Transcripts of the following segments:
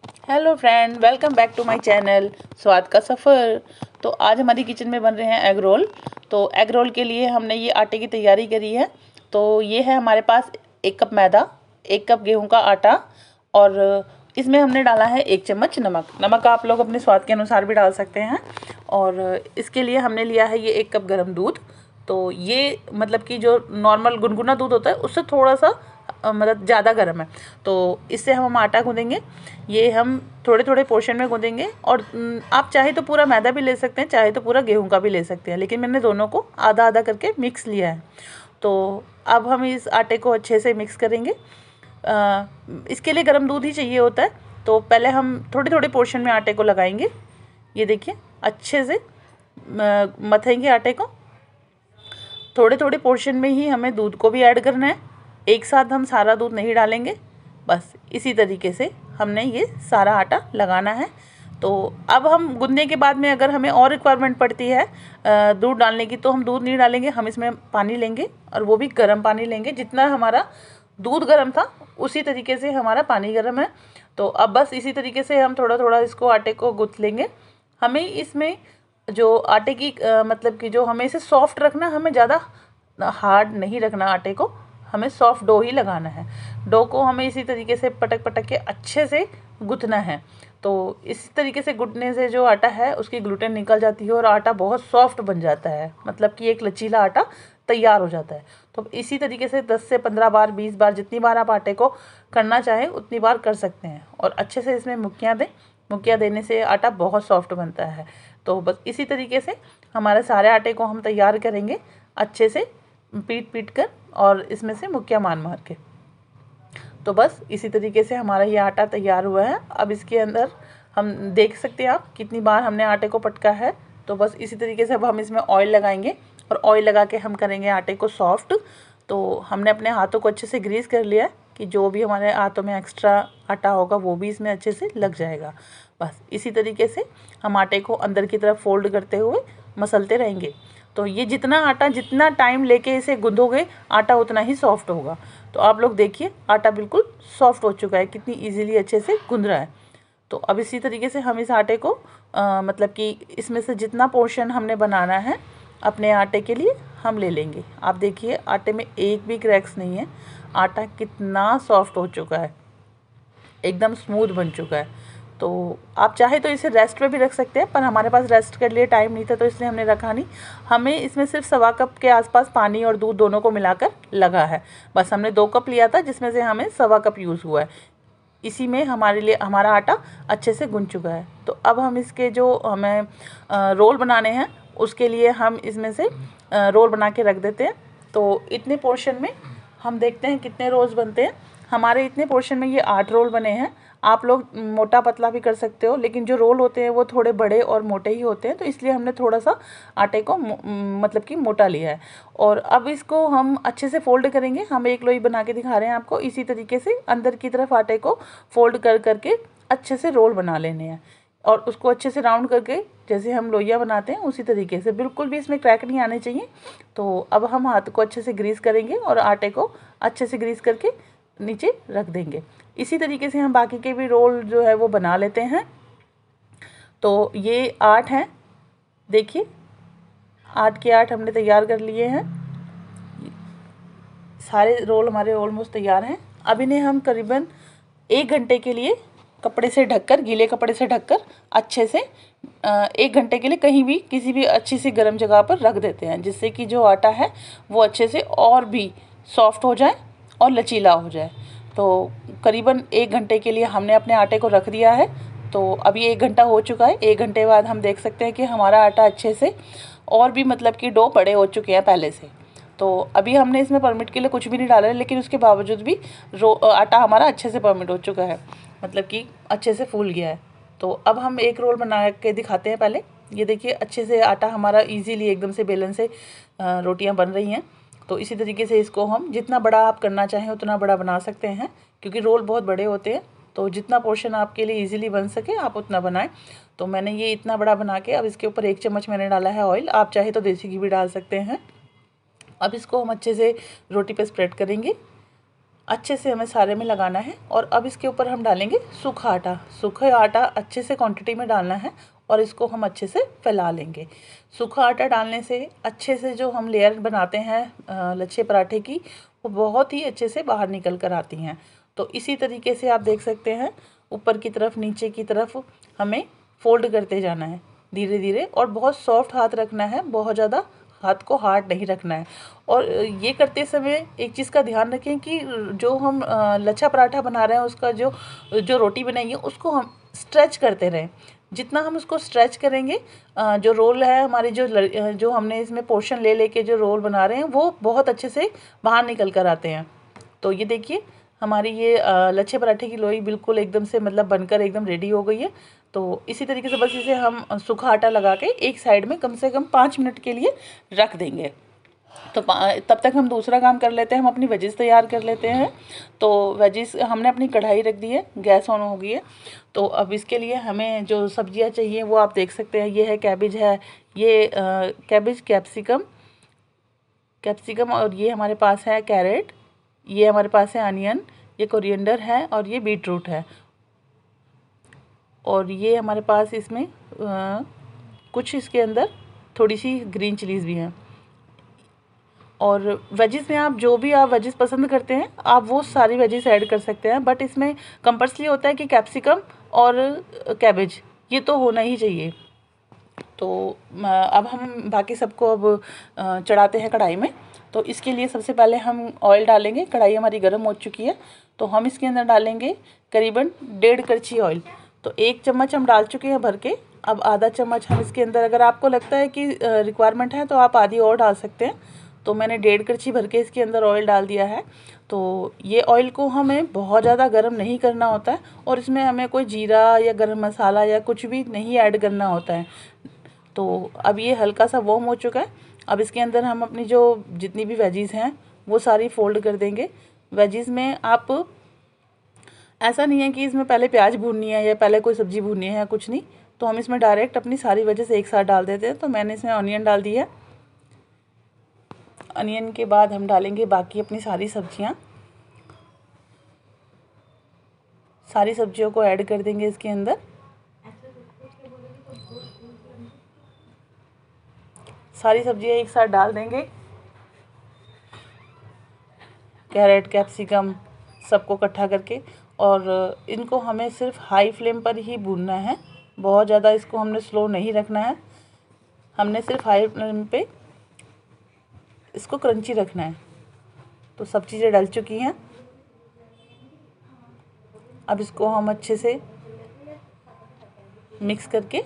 Hello friend, welcome back to my channel स्वाद का सफ़र। तो आज हमारी किचन में बन रहे हैं एग रोल। तो एग रोल के लिए हमने ये आटे की तैयारी करी है। तो ये है हमारे पास 1 कप मैदा, 1 कप गेहूं का आटा और इसमें हमने डाला है 1 चम्मच नमक। नमक आप लोग अपने स्वाद के अनुसार भी डाल सकते हैं। और इसके लिए हमने लिया है ये 1 कप गर्म दूध। तो ये मतलब कि जो नॉर्मल गुनगुना दूध होता है उससे थोड़ा सा मतलब ज़्यादा गर्म है। तो इससे हम आटा गूँधेंगे। ये हम थोड़े थोड़े पोर्शन में गूँधेंगे और आप चाहे तो पूरा मैदा भी ले सकते हैं, चाहे तो पूरा गेहूं का भी ले सकते हैं, लेकिन मैंने दोनों को आधा आधा करके मिक्स लिया है। तो अब हम इस आटे को अच्छे से मिक्स करेंगे। इसके लिए गर्म दूध ही चाहिए होता है। तो पहले हम थोड़े थोड़े पोर्शन में आटे को लगाएंगे। ये देखिए, अच्छे से मथेंगे आटे को। थोड़े थोड़े पोर्शन में ही हमें दूध को भी ऐड करना है, एक साथ हम सारा दूध नहीं डालेंगे। बस इसी तरीके से हमने ये सारा आटा लगाना है। तो अब हम गूंदने के बाद में अगर हमें और रिक्वायरमेंट पड़ती है दूध डालने की, तो हम दूध नहीं डालेंगे, हम इसमें पानी लेंगे और वो भी गर्म पानी लेंगे। जितना हमारा दूध गर्म था उसी तरीके से हमारा पानी गर्म है। तो अब बस इसी तरीके से हम थोड़ा थोड़ा इसको आटे को गूँथ लेंगे। हमें इसमें जो आटे की मतलब कि जो हमें इसे सॉफ्ट रखना, हमें ज़्यादा हार्ड नहीं रखना आटे को, हमें सॉफ्ट डो ही लगाना है। डो को हमें इसी तरीके से पटक पटक के अच्छे से गूँथना है। तो इस तरीके से गूँथने से जो आटा है उसकी ग्लूटेन निकल जाती है और आटा बहुत सॉफ्ट बन जाता है, मतलब कि एक लचीला आटा तैयार हो जाता है। तो इसी तरीके से 10 से 15 बार, 20 बार, जितनी बार आप आटे को करना चाहें उतनी बार कर सकते हैं। और अच्छे से इसमें मुक्कियाँ दें। मुक्कियाँ देने से आटा बहुत सॉफ्ट बनता है। तो बस इसी तरीके से हमारे सारे आटे को हम तैयार करेंगे, अच्छे से पीट पीट कर और इसमें से मुक्कियाँ मार मार के। तो बस इसी तरीके से हमारा ये आटा तैयार हुआ है। अब इसके अंदर हम देख सकते हैं आप कितनी बार हमने आटे को पटका है। तो बस इसी तरीके से अब हम इसमें ऑयल लगाएंगे और ऑयल लगा के हम करेंगे आटे को सॉफ्ट। तो हमने अपने हाथों को अच्छे से ग्रीस कर लिया है कि जो भी हमारे हाथों में एक्स्ट्रा आटा होगा वो भी इसमें अच्छे से लग जाएगा। बस इसी तरीके से हम आटे को अंदर की तरफ फोल्ड करते हुए मसलते रहेंगे। तो ये जितना टाइम लेके इसे गूंदोगे आटा उतना ही सॉफ्ट होगा। तो आप लोग देखिए, आटा बिल्कुल सॉफ्ट हो चुका है, कितनी इजीली अच्छे से गूंद रहा है। तो अब इसी तरीके से हम इस आटे को मतलब कि इसमें से जितना पोर्शन हमने बनाना है अपने आटे के लिए हम ले लेंगे। आप देखिए, आटे में एक भी क्रैक्स नहीं है। आटा कितना सॉफ्ट हो चुका है, एकदम स्मूथ बन चुका है। तो आप चाहे तो इसे रेस्ट पे भी रख सकते हैं, पर हमारे पास रेस्ट के लिए टाइम नहीं था तो इसलिए हमने रखा नहीं। हमें इसमें सिर्फ 1.25 कप के आसपास पानी और दूध दोनों को मिलाकर लगा है। बस हमने 2 कप लिया था जिसमें से हमें 1.25 कप यूज़ हुआ है। इसी में हमारे लिए हमारा आटा अच्छे से गुंज चुका है। तो अब हम इसके जो हमें रोल बनाने हैं उसके लिए हम इसमें से रोल बना के रख देते हैं। तो इतने पोर्शन में हम देखते हैं कितने रोल्स बनते हैं। हमारे इतने पोर्शन में ये 8 रोल बने हैं। आप लोग मोटा पतला भी कर सकते हो, लेकिन जो रोल होते हैं वो थोड़े बड़े और मोटे ही होते हैं, तो इसलिए हमने थोड़ा सा आटे को मतलब कि मोटा लिया है। और अब इसको हम अच्छे से फोल्ड करेंगे। हम एक लोई बना के दिखा रहे हैं आपको। इसी तरीके से अंदर की तरफ आटे को फोल्ड कर करके अच्छे से रोल बना लेने हैं और उसको अच्छे से राउंड करके जैसे हम लोइयाँ बनाते हैं उसी तरीके से, बिल्कुल भी इसमें क्रैक नहीं आने चाहिए। तो अब हम हाथ को अच्छे से ग्रीस करेंगे और आटे को अच्छे से ग्रीस करके नीचे रख देंगे। इसी तरीके से हम बाकी के भी रोल जो है वो बना लेते हैं। तो ये 8 हैं, देखिए 8 के 8 हमने तैयार कर लिए हैं। सारे रोल हमारे ऑलमोस्ट तैयार हैं। अब इन्हें हम करीबन 1 घंटे के लिए कपड़े से ढककर, गीले कपड़े से ढककर अच्छे से 1 घंटे के लिए कहीं भी किसी भी अच्छी सी गर्म जगह पर रख देते हैं, जिससे कि जो आटा है वो अच्छे से और भी सॉफ्ट हो जाए और लचीला हो जाए। तो करीबन 1 घंटे के लिए हमने अपने आटे को रख दिया है। तो अभी 1 घंटा हो चुका है। 1 घंटे बाद हम देख सकते हैं कि हमारा आटा अच्छे से और भी मतलब कि डो बड़े हो चुके हैं पहले से। तो अभी हमने इसमें परमिट के लिए कुछ भी नहीं डाला है, लेकिन उसके बावजूद भी आटा हमारा अच्छे से परमिट हो चुका है, मतलब कि अच्छे से फूल गया है। तो अब हम एक रोल बना के दिखाते हैं पहले। ये देखिए, अच्छे से आटा हमारा इजीली एकदम से बेलन से रोटियां बन रही हैं। तो इसी तरीके से इसको हम जितना बड़ा आप करना चाहें उतना बड़ा बना सकते हैं, क्योंकि रोल बहुत बड़े होते हैं। तो जितना पोर्शन आपके लिए इजीली बन सके आप उतना बनाएं। तो मैंने ये इतना बड़ा बना के अब इसके ऊपर 1 चम्मच मैंने डाला है ऑयल। आप चाहे तो देसी घी भी डाल सकते हैं। अब इसको हम अच्छे से रोटी पे स्प्रेड करेंगे। अच्छे से हमें सारे में लगाना है। और अब इसके ऊपर हम डालेंगे सूखा आटा। सूखा आटा अच्छे से क्वांटिटी में डालना है और इसको हम अच्छे से फैला लेंगे। सूखा आटा डालने से अच्छे से जो हम लेयर बनाते हैं लच्छे पराठे की, वो बहुत ही अच्छे से बाहर निकल कर आती हैं। तो इसी तरीके से आप देख सकते हैं, ऊपर की तरफ नीचे की तरफ हमें फोल्ड करते जाना है धीरे धीरे, और बहुत सॉफ्ट हाथ रखना है, बहुत ज़्यादा हाथ को हार्ड नहीं रखना है। और ये करते समय एक चीज़ का ध्यान रखें कि जो हम लच्छा पराठा बना रहे हैं उसका जो जो रोटी बनाएंगे उसको हम स्ट्रेच करते रहें। जितना हम उसको स्ट्रेच करेंगे, जो रोल है हमारे, जो हमने इसमें पोर्शन ले लेके जो रोल बना रहे हैं वो बहुत अच्छे से बाहर निकल कर आते हैं। तो ये देखिए हमारी ये लच्छे पराठे की लोई बिल्कुल एकदम से मतलब बनकर एकदम रेडी हो गई है। तो इसी तरीके से बस इसे हम सूखा आटा लगा के एक साइड में कम से कम 5 मिनट के लिए रख देंगे। तो तब तक हम दूसरा काम कर लेते हैं, हम अपनी वेजिस तैयार कर लेते हैं। तो वेजिस हमने अपनी कढ़ाई रख दी है, गैस ऑन हो गई है। तो अब इसके लिए हमें जो सब्जियां चाहिए वो आप देख सकते हैं। ये है कैबिज है, ये कैबिज, कैप्सिकम, और ये हमारे पास है कैरेट, ये हमारे पास है अनियन, ये कोरिएंडर है, और ये बीटरूट है, और ये हमारे पास इसमें कुछ इसके अंदर थोड़ी सी ग्रीन चिलीज़ भी हैं। और वेजिस में आप जो भी आप वेजिस पसंद करते हैं आप वो सारी वेजिस ऐड कर सकते हैं, बट इसमें कंपल्सरी होता है कि कैप्सिकम और कैबेज ये तो होना ही चाहिए। तो अब हम बाकी सबको अब चढ़ाते हैं कढ़ाई में। तो इसके लिए सबसे पहले हम ऑयल डालेंगे। कढ़ाई हमारी गर्म हो चुकी है, तो हम इसके अंदर डालेंगे करीबन 1.5 कड़छी ऑयल। तो 1 चम्मच हम डाल चुके हैं भर के। अब आधा चम्मच हम इसके अंदर, अगर आपको लगता है कि रिक्वायरमेंट है तो आप आधी और डाल सकते हैं। तो मैंने 1.5 कड़छी भर के इसके अंदर ऑयल डाल दिया है। तो ये ऑयल को हमें बहुत ज़्यादा गर्म नहीं करना होता है, और इसमें हमें कोई जीरा या गरम मसाला या कुछ भी नहीं ऐड करना होता है। तो अब ये हल्का सा वार्म हो चुका है। अब इसके अंदर हम अपनी जो जितनी भी वेजीज़ हैं वो सारी फोल्ड कर देंगे। वेजीज़ में आप, ऐसा नहीं है कि इसमें पहले प्याज भूननी है या पहले कोई सब्ज़ी भूननी है या कुछ नहीं, तो हम इसमें डायरेक्ट अपनी सारी वेजीज़ एक साथ डाल देते हैं। तो मैंने इसमें ऑनियन डाल दी है। अनियन के बाद हम डालेंगे बाकी अपनी सारी सब्जियां। सारी सब्जियों को ऐड कर देंगे इसके अंदर। सारी सब्जियां एक साथ डाल देंगे, कैरेट, कैप्सिकम सबको इकट्ठा करके। और इनको हमें सिर्फ हाई फ्लेम पर ही भूनना है, बहुत ज़्यादा इसको हमने स्लो नहीं रखना है। हमने सिर्फ हाई फ्लेम पे इसको क्रंची रखना है। तो सब चीज़ें डल चुकी हैं। अब इसको हम अच्छे से मिक्स करके,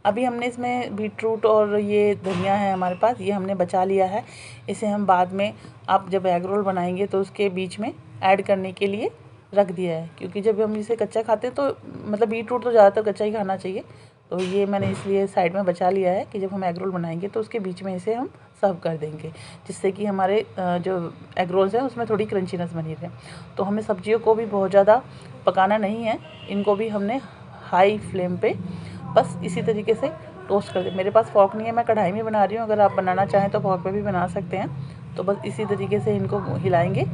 अभी हमने इसमें बीटरूट और ये धनिया है हमारे पास, ये हमने बचा लिया है। इसे हम बाद में, आप जब एग रोल बनाएंगे तो उसके बीच में ऐड करने के लिए रख दिया है, क्योंकि जब हम इसे कच्चा खाते हैं तो मतलब बीटरूट तो ज़्यादातर कच्चा ही खाना चाहिए। तो ये मैंने इसलिए साइड में बचा लिया है कि जब हम एग रोल बनाएंगे तो उसके बीच में इसे हम सर्व कर देंगे, जिससे कि हमारे जो एग रोल्स हैं उसमें थोड़ी क्रंचीनेस बनी रहे। तो हमें सब्जियों को भी बहुत ज़्यादा पकाना नहीं है, इनको भी हमने हाई फ्लेम पे बस इसी तरीके से टोस्ट कर दे। मेरे पास फॉर्क नहीं है, मैं कढ़ाई में बना रही हूँ, अगर आप बनाना चाहें तो फॉर्क पे भी बना सकते हैं। तो बस इसी तरीके से इनको हिलाएंगे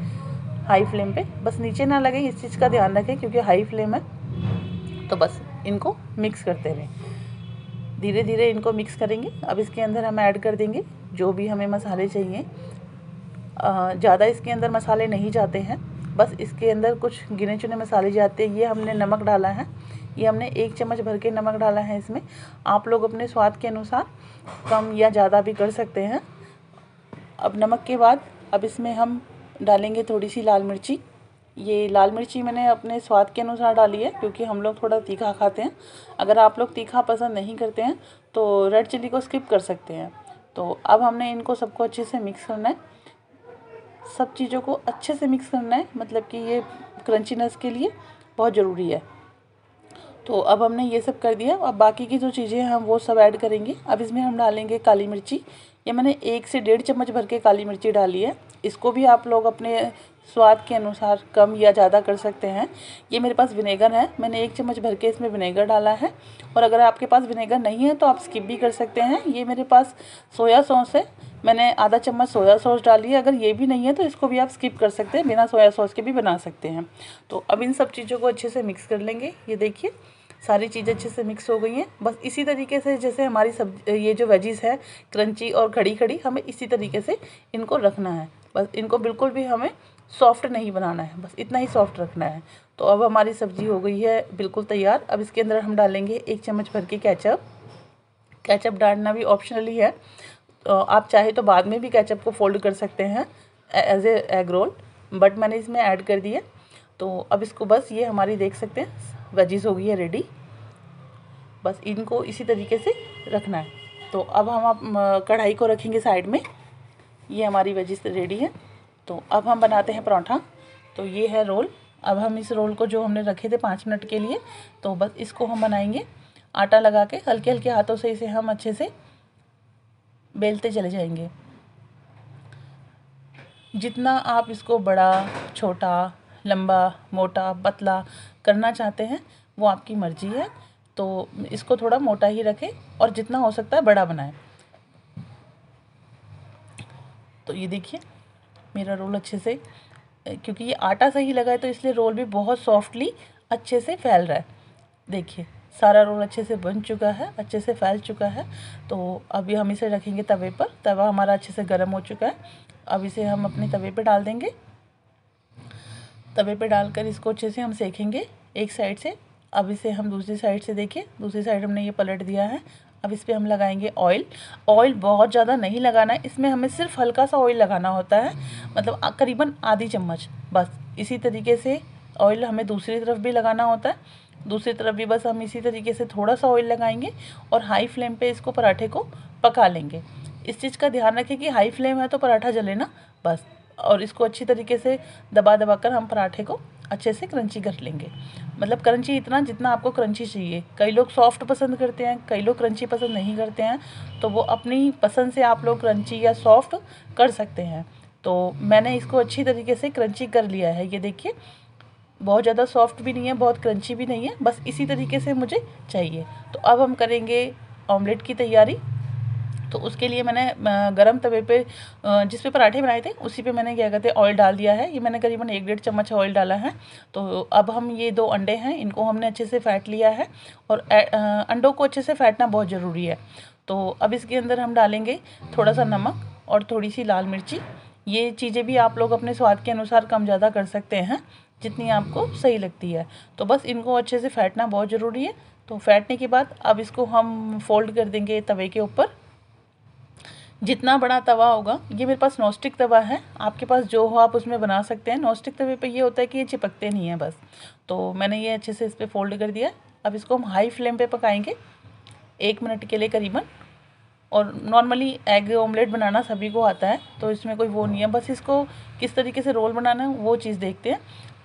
हाई फ्लेम पे, बस नीचे ना लगे इस चीज़ का ध्यान रखें, क्योंकि हाई फ्लेम है। तो बस इनको मिक्स करते रहें, धीरे धीरे इनको मिक्स करेंगे। अब इसके अंदर हम ऐड कर देंगे जो भी हमें मसाले चाहिए। ज़्यादा इसके अंदर मसाले नहीं जाते हैं, बस इसके अंदर कुछ गिने चुने मसाले जाते हैं। ये हमने नमक डाला है, ये हमने 1 चम्मच भर के नमक डाला है इसमें। आप लोग अपने स्वाद के अनुसार कम या ज़्यादा भी कर सकते हैं। अब नमक के बाद अब इसमें हम डालेंगे थोड़ी सी लाल मिर्ची। ये लाल मिर्ची मैंने अपने स्वाद के अनुसार डाली है, क्योंकि हम लोग थोड़ा तीखा खाते हैं। अगर आप लोग तीखा पसंद नहीं करते हैं तो रेड चिल्ली को स्किप कर सकते हैं। तो अब हमने इनको सबको अच्छे से मिक्स करना है, सब चीज़ों को अच्छे से मिक्स करना है, मतलब कि ये क्रंचीनेस के लिए बहुत ज़रूरी है। तो अब हमने ये सब कर दिया। अब बाकी की जो चीज़ें हैं हम वो सब ऐड करेंगे। अब इसमें हम डालेंगे काली मिर्ची, ये मैंने 1 से 1.5 चम्मच भर के काली मिर्ची डाली है। इसको भी आप लोग अपने स्वाद के अनुसार कम या ज़्यादा कर सकते हैं। ये मेरे पास विनेगर है, मैंने 1 चम्मच भर के इसमें विनेगर डाला है। और अगर आपके पास विनेगर नहीं है तो आप स्किप भी कर सकते हैं। ये मेरे पास सोया सॉस है, मैंने आधा चम्मच सोया सॉस डाली है। अगर ये भी नहीं है तो इसको भी आप स्किप कर सकते हैं, बिना सोया सॉस के भी बना सकते हैं। तो अब इन सब चीज़ों को अच्छे से मिक्स कर लेंगे। ये देखिए सारी चीज़ें अच्छे से मिक्स हो गई हैं। बस इसी तरीके से जैसे हमारी ये जो वेजीज़ है क्रंची और खड़ी खड़ी, हमें इसी तरीके से इनको रखना है। बस इनको बिल्कुल भी हमें सॉफ्ट नहीं बनाना है, बस इतना ही सॉफ्ट रखना है। तो अब हमारी सब्ज़ी हो गई है बिल्कुल तैयार। अब इसके अंदर हम डालेंगे 1 चम्मच भर के केचप। केचप डालना भी ऑप्शनली है, तो आप चाहे तो बाद में भी केचप को फोल्ड कर सकते हैं as a egg roll, but मैंने इसमें ऐड कर दिया। तो अब इसको बस ये हमारी देख सकते हैं वेजीज़ हो गई है रेडी। बस इनको इसी तरीके से रखना है। तो अब हम कढ़ाई को रखेंगे साइड में। ये हमारी वेजीज़ रेडी है। तो अब हम बनाते हैं पराठा। तो ये है रोल। अब हम इस रोल को जो हमने रखे थे 5 मिनट के लिए, तो बस इसको हम बनाएंगे। आटा लगा के हल्के हल्के हाथों से इसे हम अच्छे से बेलते चले जाएंगे। जितना आप इसको बड़ा, छोटा, लंबा, मोटा, पतला करना चाहते हैं वो आपकी मर्ज़ी है। तो इसको थोड़ा मोटा ही रखें और जितना हो सकता है बड़ा बनाएं। तो ये देखिए मेरा रोल अच्छे से, क्योंकि ये आटा सही लगा है तो इसलिए रोल भी बहुत सॉफ्टली अच्छे से फैल रहा है। देखिए सारा रोल अच्छे से बन चुका है, अच्छे से फैल चुका है। तो अभी हम इसे रखेंगे तवे पर। तवा हमारा अच्छे से गर्म हो चुका है। अब इसे हम अपने तवे पे डाल देंगे। तवे पे डालकर इसको अच्छे से हम सेकेंगे एक साइड से। अब इसे हम दूसरी साइड से, देखिए दूसरी साइड हमने ये पलट दिया है। अब इस पर हम लगाएंगे ऑयल। ऑयल बहुत ज़्यादा नहीं लगाना है, इसमें हमें सिर्फ हल्का सा ऑयल लगाना होता है, मतलब करीबन आधी चम्मच बस। इसी तरीके से ऑयल हमें दूसरी तरफ भी लगाना होता है, दूसरी तरफ भी बस हम इसी तरीके से थोड़ा सा ऑयल लगाएंगे और हाई फ्लेम पे इसको पराठे को पका लेंगे। इस चीज़ का ध्यान रखें कि हाई फ्लेम है तो पराठा जले ना, बस। और इसको अच्छी तरीके से दबा दबा कर हम पराठे को अच्छे से क्रंची कर लेंगे। मतलब क्रंची इतना जितना आपको क्रंची चाहिए। कई लोग सॉफ्ट पसंद करते हैं, कई लोग क्रंची पसंद नहीं करते हैं, तो वो अपनी पसंद से आप लोग क्रंची या सॉफ्ट कर सकते हैं। तो मैंने इसको अच्छी तरीके से क्रंची कर लिया है। ये देखिए बहुत ज़्यादा सॉफ्ट भी नहीं है, बहुत क्रंची भी नहीं है, बस इसी तरीके से मुझे चाहिए। तो अब हम करेंगे ऑमलेट की तैयारी। तो उसके लिए मैंने गरम तवे पे जिस पे पराठे बनाए थे उसी पे मैंने क्या कहते हैं ऑयल डाल दिया है। ये मैंने करीबन 1-1.5 चम्मच ऑयल डाला है। तो अब हम ये 2 अंडे हैं, इनको हमने अच्छे से फेंट लिया है और अंडों को अच्छे से फेंटना बहुत ज़रूरी है। तो अब इसके अंदर हम डालेंगे थोड़ा सा नमक और थोड़ी सी लाल मिर्ची। ये चीज़ें भी आप लोग अपने स्वाद के अनुसार कम ज़्यादा कर सकते हैं, जितनी आपको सही लगती है। तो बस इनको अच्छे से फेंटना बहुत ज़रूरी है। तो फेंटने के बाद अब इसको हम फोल्ड कर देंगे तवे के ऊपर। जितना बड़ा तवा होगा, ये मेरे पास नॉनस्टिक तवा है, आपके पास जो हो आप उसमें बना सकते हैं। नॉनस्टिक तवे पे ये होता है कि ये चिपकते नहीं हैं बस। तो मैंने ये अच्छे से इस पर फोल्ड कर दिया। अब इसको हम हाई फ्लेम पे पकाएंगे 1 मिनट के लिए करीबन। और नॉर्मली एग ऑमलेट बनाना सभी को आता है, तो इसमें कोई वो नहीं है, बस इसको किस तरीके से रोल बनाना है वो चीज़ देखते हैं।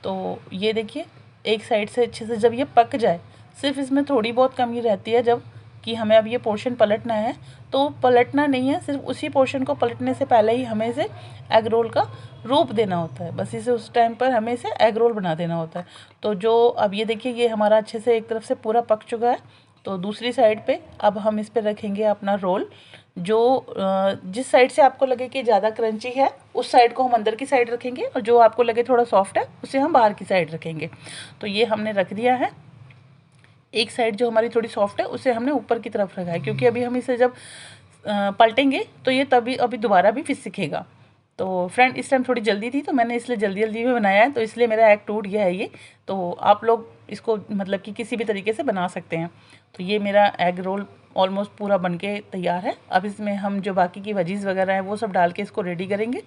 तो ये देखिए एक साइड से अच्छे से जब ये पक जाए, सिर्फ इसमें थोड़ी बहुत कमी रहती है जब कि हमें अब ये पोर्शन पलटना है, तो पलटना नहीं है, सिर्फ उसी पोर्शन को पलटने से पहले ही हमें इसे एग रोल का रूप देना होता है। बस इसे उस टाइम पर हमें इसे एग रोल बना देना होता है। तो जो अब ये देखिए ये हमारा अच्छे से एक तरफ से पूरा पक चुका है। तो दूसरी साइड पे अब हम इस पे रखेंगे अपना रोल। जो जिस साइड से आपको लगे कि ज़्यादा क्रंची है उस साइड को हम अंदर की साइड रखेंगे, और जो आपको लगे थोड़ा सॉफ्ट है उसे हम बाहर की साइड रखेंगे। तो ये हमने रख दिया है। एक साइड जो हमारी थोड़ी सॉफ्ट है उसे हमने ऊपर की तरफ रखा है, क्योंकि अभी हम इसे जब पलटेंगे तो ये तभी अभी दोबारा भी फिर सीखेगा। तो फ्रेंड इस टाइम थोड़ी जल्दी थी तो मैंने इसलिए जल्दी जल्दी में बनाया है, तो इसलिए मेरा एग टूट गया है ये। तो आप लोग इसको मतलब कि किसी भी तरीके से बना सकते हैं। तो ये मेरा एग रोल ऑलमोस्ट पूरा बनके तैयार है। अब इसमें हम जो बाकी की वेजीज़ वगैरह है वो सब डाल के इसको रेडी करेंगे।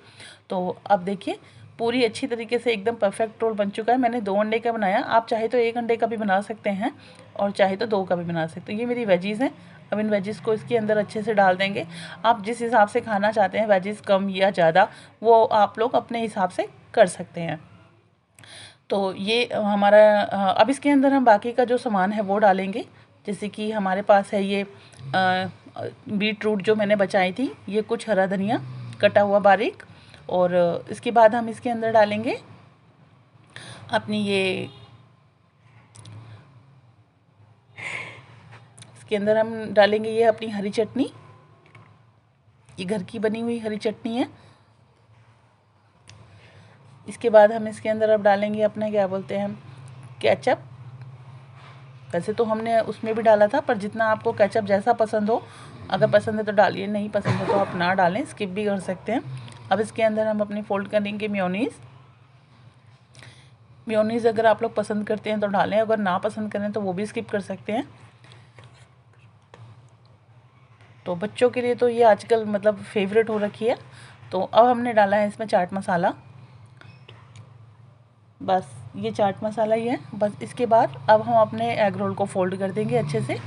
तो अब देखिए पूरी अच्छी तरीके से एकदम परफेक्ट रोल बन चुका है। मैंने 2 अंडे का बनाया, आप चाहे तो 1 अंडे का भी बना सकते हैं और चाहे तो 2 का भी बना सकते हैं। ये मेरी वेजीज़ हैं। अब इन वेजीज़ को इसके अंदर अच्छे से डाल देंगे। आप जिस हिसाब से खाना चाहते हैं, वेजीज़ कम या ज़्यादा, वो आप लोग अपने हिसाब से कर सकते हैं। तो ये हमारा अब इसके अंदर हम बाकी का जो सामान है वो डालेंगे। जैसे कि हमारे पास है ये बीट रूट जो मैंने बचाई थी, ये कुछ हरा धनिया कटा हुआ बारीक, और इसके बाद हम इसके अंदर डालेंगे अपनी इसके अंदर हम डालेंगे ये अपनी हरी चटनी। ये घर की बनी हुई हरी चटनी है। इसके बाद हम इसके अंदर अब डालेंगे अपना क्या बोलते हैं केचप। वैसे तो हमने उसमें भी डाला था, पर जितना आपको केचप जैसा पसंद हो, अगर पसंद है तो डालिए, नहीं पसंद है तो आप ना डालें, स्किप भी कर सकते हैं। अब इसके अंदर हम अपनी फोल्ड करेंगे मेयोनीज़ अगर आप लोग पसंद करते हैं तो डालें, अगर ना पसंद करें तो वो भी स्किप कर सकते हैं। तो बच्चों के लिए तो ये आजकल मतलब फेवरेट हो रखी है। तो अब हमने डाला है इसमें चाट मसाला, बस ये चाट मसाला ही है बस। इसके बाद अब हम अपने एग रोल को फोल्ड कर देंगे अच्छे से।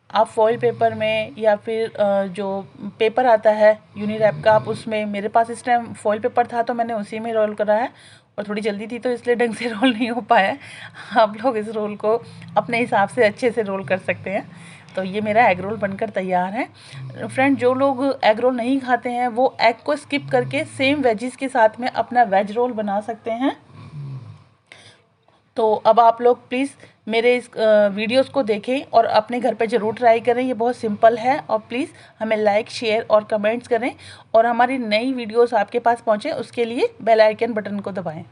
आप फॉइल पेपर में या फिर जो पेपर आता है यूनिरैप का, आप उसमें, मेरे पास इस टाइम फॉइल पेपर था तो मैंने उसी में रोल करा है, और थोड़ी जल्दी थी तो इसलिए ढंग से रोल नहीं हो पाया। आप लोग इस रोल को अपने हिसाब से अच्छे से रोल कर सकते हैं। तो ये मेरा एग रोल बनकर तैयार है। फ्रेंड, जो लोग एग रोल नहीं खाते हैं वो एग को स्किप करके सेम वेजिस के साथ में अपना वेज रोल बना सकते हैं। तो अब आप लोग प्लीज़ मेरे इस वीडियोस को देखें और अपने घर पे ज़रूर ट्राई करें। ये बहुत सिंपल है, और प्लीज़ हमें लाइक, शेयर और कमेंट्स करें, और हमारी नई वीडियोस आपके पास पहुँचे उसके लिए बेल आइकन बटन को दबाएं।